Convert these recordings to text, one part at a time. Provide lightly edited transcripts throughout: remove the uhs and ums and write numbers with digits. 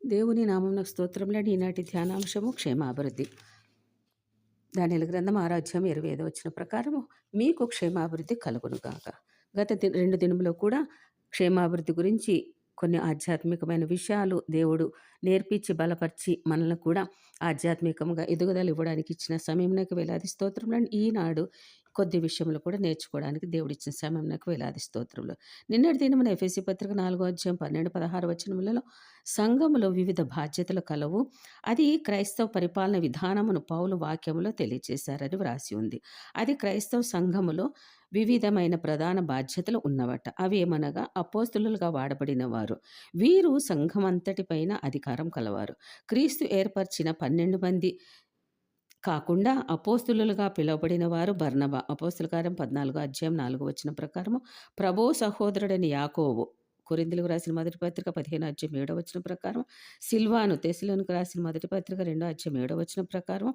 దేవుని నామమునకు స్తోత్రములండి. ఈనాటి ధ్యానాంశము క్షేమాభివృద్ధి. దానియేలు గ్రంథం 6వ అధ్యాయం 25వ వచనం ప్రకారము మీకు క్షేమాభివృద్ధి కలుగునుగాక. గత 2 దినములో కూడా క్షేమాభివృద్ధి గురించి కొన్ని ఆధ్యాత్మికమైన విషయాలు దేవుడు నేర్పించి బలపరిచి మనల్ని కూడా ఆధ్యాత్మికంగా ఎదుగుదల ఇవ్వడానికి ఇచ్చిన సమయంలోకి వేలాది స్తోత్రములండి. ఈనాడు కొద్ది విషయంలో కూడా నేర్చుకోవడానికి దేవుడిచ్చిన సమయంలోకి వేలాది స్తోత్రములు. నిన్నటి దినమున ఎఫెసీ పత్రిక 4వ అధ్యాయం 12, 16 వచనములలో సంఘములో వివిధ బాధ్యతలు కలవు. అది క్రైస్తవ పరిపాలన విధానమును పౌలు వాక్యములో తెలియచేశారని వ్రాసి ఉంది. అది క్రైస్తవ సంఘములో వివిధమైన ప్రధాన బాధ్యతలు ఉన్నవట. అవి ఏమనగా అపోస్తులుగా వాడబడిన వారు. వీరు సంఘమంతటిపైన అధికారం కలవారు. క్రీస్తు ఏర్పరిచిన 12 మంది కాకుండా అపోస్తులుగా పిలువబడిన వారు బర్నబా. అపోస్తుల కార్యం 14వ అధ్యాయం 4వ వచనం ప్రకారము ప్రభు సహోదరుడని యాకోబు. కొరింథీయులకు రాసిన మొదటి పత్రిక 15వ అధ్యాయం 7వ వచనం ప్రకారం సిల్వాను. తెస్సలోనికీయులకు రాసిన మొదటి పత్రిక 2వ అధ్యాయం 7వ వచనం ప్రకారం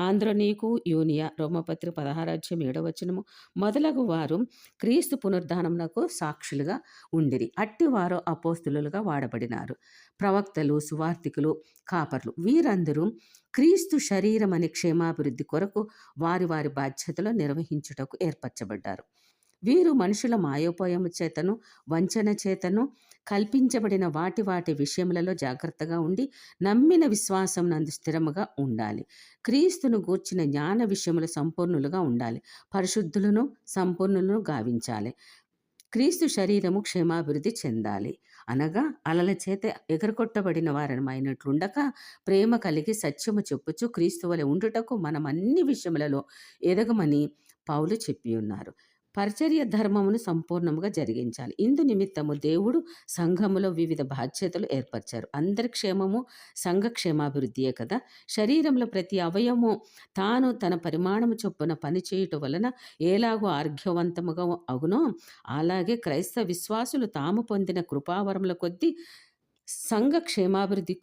ఆంద్రోనీకు, యూనియా. రోమపత్రిక 16వ అధ్యాయం 7వ వచనము మొదలగు వారు క్రీస్తు పునరుద్ధానమునకు సాక్షులుగా ఉండిరి. అట్టి వారు అపోస్తులుగా వాడబడినారు. ప్రవక్తలు, సువార్తికులు, కాపర్లు వీరందరూ క్రీస్తు శరీరం అనే క్షేమాభివృద్ధి కొరకు వారి వారి బాధ్యతలు నిర్వహించుటకు ఏర్పరచబడ్డారు. వీరు మనుషుల మాయోపాయము చేతను, వంచన చేతను కల్పించబడిన వాటి విషయములలో జాగ్రత్తగా ఉండి నమ్మిన విశ్వాసం నందు స్థిరముగా ఉండాలి. క్రీస్తును గూర్చిన జ్ఞాన విషయములు సంపూర్ణులుగా ఉండాలి. పరిశుద్ధులను, సంపూర్ణులను గావించాలి. క్రీస్తు శరీరము క్షేమాభివృద్ధి చెందాలి. అనగా అలల చేత ఎగరగొట్టబడిన వారమైనట్లుండక ప్రేమ కలిగి సత్యము చెప్పుచు క్రీస్తు వలె ఉండుటకు మనం అన్ని విషయములలో ఎదగమని పౌలు చెప్పి ఉన్నారు. పరిచర్య ధర్మమును సంపూర్ణముగా జరిగించాలి. ఇందు నిమిత్తము దేవుడు సంఘములో వివిధ బాధ్యతలు ఏర్పరిచారు. అందరి క్షేమము సంఘ క్షేమాభివృద్ధియే కదా. శరీరంలో ప్రతి అవయవము తాను తన పరిమాణము చొప్పున పనిచేయుట వలన ఎలాగో ఆరోగ్యవంతముగా అగునో అలాగే క్రైస్తవ విశ్వాసులు తాము పొందిన కృపావరముల కొద్దీ సంఘ క్షేమాభివృద్ధి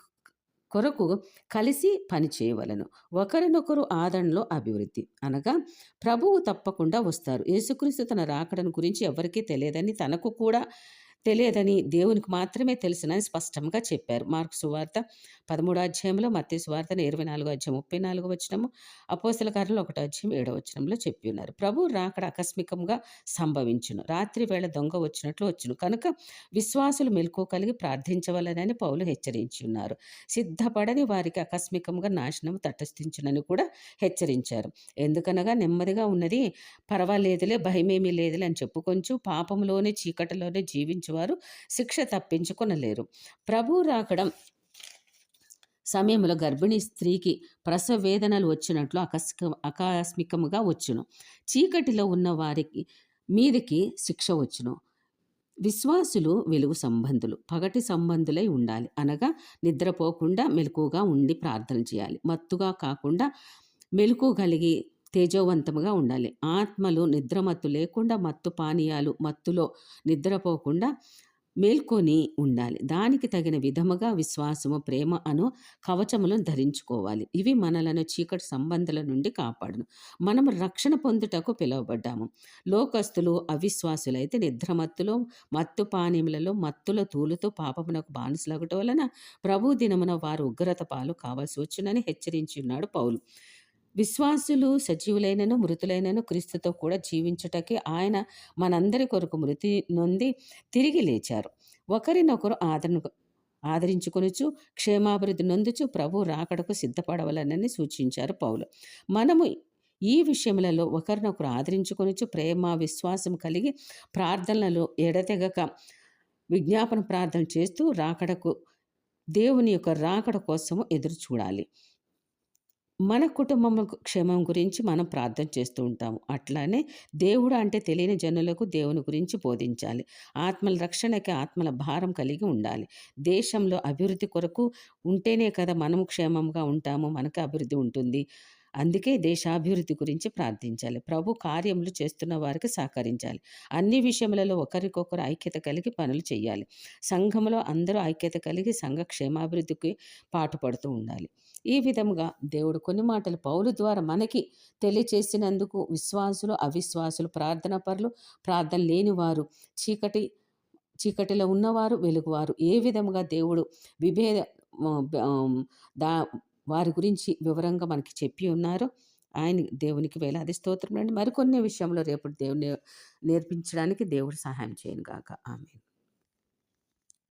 కొరకు కలిసి పనిచేయవలను. ఒకరినొకరు ఆదరణలో అభివృద్ధి. అనగా ప్రభువు తప్పకుండా వస్తారు. యేసుక్రీస్తు తన రాకడను గురించి ఎవరికీ తెలియదని, తనకు కూడా తెలియదని దేవునికి మాత్రమే తెలుసునని స్పష్టంగా చెప్పారు. మార్కు సువార్త 13వ అధ్యాయంలో, మత్తయి సువార్త 24వ అధ్యాయం 34వ వచనము, అపోస్తల కార్యాలు 1వ అధ్యాయం 7వ వచనంలో చెప్పి ఉన్నారు. ప్రభు రాకడ ఆకస్మికంగా సంభవించును. రాత్రి వేళ దొంగ వచ్చినట్లు వచ్చును. కనుక విశ్వాసులు మెలకువ కలిగి ప్రార్థించవలనని పౌలు హెచ్చరించి ఉన్నారు. సిద్ధపడని వారికి ఆకస్మికంగా నాశనం తటస్థించునని కూడా హెచ్చరించారు. ఎందుకనగా నెమ్మదిగా ఉన్నది, పర్వాలేదులే, భయమేమీ లేదులే అని చెప్పుకొంచు పాపంలోనే చీకటిలోనే జీవించువారు శిక్ష తప్పించుకొనలేరు. ప్రభు రాకడం సమయంలో గర్భిణీ స్త్రీకి ప్రసవ వేదనలు వచ్చినట్లు ఆకస్మికముగా వచ్చును. చీకటిలో ఉన్న వారికి మీదికి శిక్ష వచ్చును. విశ్వాసులు వెలుగు సంబంధులు, పగటి సంబంధులై ఉండాలి. అనగా నిద్రపోకుండా మెలకుగా ఉండి ప్రార్థన చేయాలి. మత్తుగా కాకుండా మెలకు కలిగి తేజోవంతముగా ఉండాలి. ఆత్మలు నిద్రమత్తు లేకుండా, మత్తు పానీయాలు మత్తులో నిద్రపోకుండా మేల్కొని ఉండాలి. దానికి తగిన విధముగా విశ్వాసము, ప్రేమ అను కవచములను ధరించుకోవాలి. ఇవి మనలను చీకటి సంబంధాల నుండి కాపాడును. మనము రక్షణ పొందుటకు పిలువబడ్డాము. లోకస్తులు, అవిశ్వాసులైతే నిద్రమత్తులో, మత్తు పానీయములలో, మత్తుల తూలుతో పాపమునకు బానిసలగుట వలన ప్రభు దినమున వారు ఉగ్రత పాలు కావాల్సి వచ్చునని హెచ్చరించి ఉన్నాడు పౌలు. విశ్వాసులు సజీవులైనను మృతులైనను క్రీస్తుతో కూడా జీవించుటకే ఆయన మనందరి కొరకు మృతి నొంది తిరిగి లేచారు. ఒకరినొకరు ఆదరించుకొనుచు క్షేమాభివృద్ధి నొందుచు ప్రభు రాకడకు సిద్ధపడవలనని సూచించారు పౌలు. మనము ఈ విషయములలో ఒకరినొకరు ఆదరించుకొనుచు ప్రేమ విశ్వాసం కలిగి ప్రార్థనలలో ఎడతెగక విజ్ఞాపన ప్రార్థన చేస్తూ దేవుని యొక్క రాకడ కోసము ఎదురు చూడాలి. మన కుటుంబం క్షేమం గురించి మనం ప్రార్థన చేస్తూ ఉంటాము. అట్లానే దేవుడు అంటే తెలియని జనులకు దేవుని గురించి బోధించాలి. ఆత్మల రక్షణకి ఆత్మల భారం కలిగి ఉండాలి. దేశంలో అభివృద్ధి కొరకు ఉంటేనే కదా మనము క్షేమంగా ఉంటాము, మనకు అభివృద్ధి ఉంటుంది. అందుకే దేశాభివృద్ధి గురించి ప్రార్థించాలి. ప్రభు కార్యములు చేస్తున్న వారికి సహకరించాలి. అన్ని విషయములలో ఒకరికొకరు ఐక్యత కలిగి పనులు చేయాలి. సంఘంలో అందరూ ఐక్యత కలిగి సంఘ క్షేమాభివృద్ధికి పాటుపడుతూ ఉండాలి. ఈ విధముగా దేవుడు కొన్ని మాటలు పౌలు ద్వారా మనకి తెలియచేసినందుకు విశ్వాసులు, అవిశ్వాసులు, ప్రార్థన పరులు, ప్రార్థన లేనివారు, చీకటిలో ఉన్నవారు, వెలుగువారు ఏ విధముగా దేవుడు దా వారి గురించి వివరంగా మనకి చెప్పి ఉన్నారు. దేవునికి వేలాది స్తోత్రములండి. మరికొన్ని విషయంలో రేపు దేవుడు నేర్పించడానికి దేవుడు సహాయం చేయనుగాక. ఆమేన్.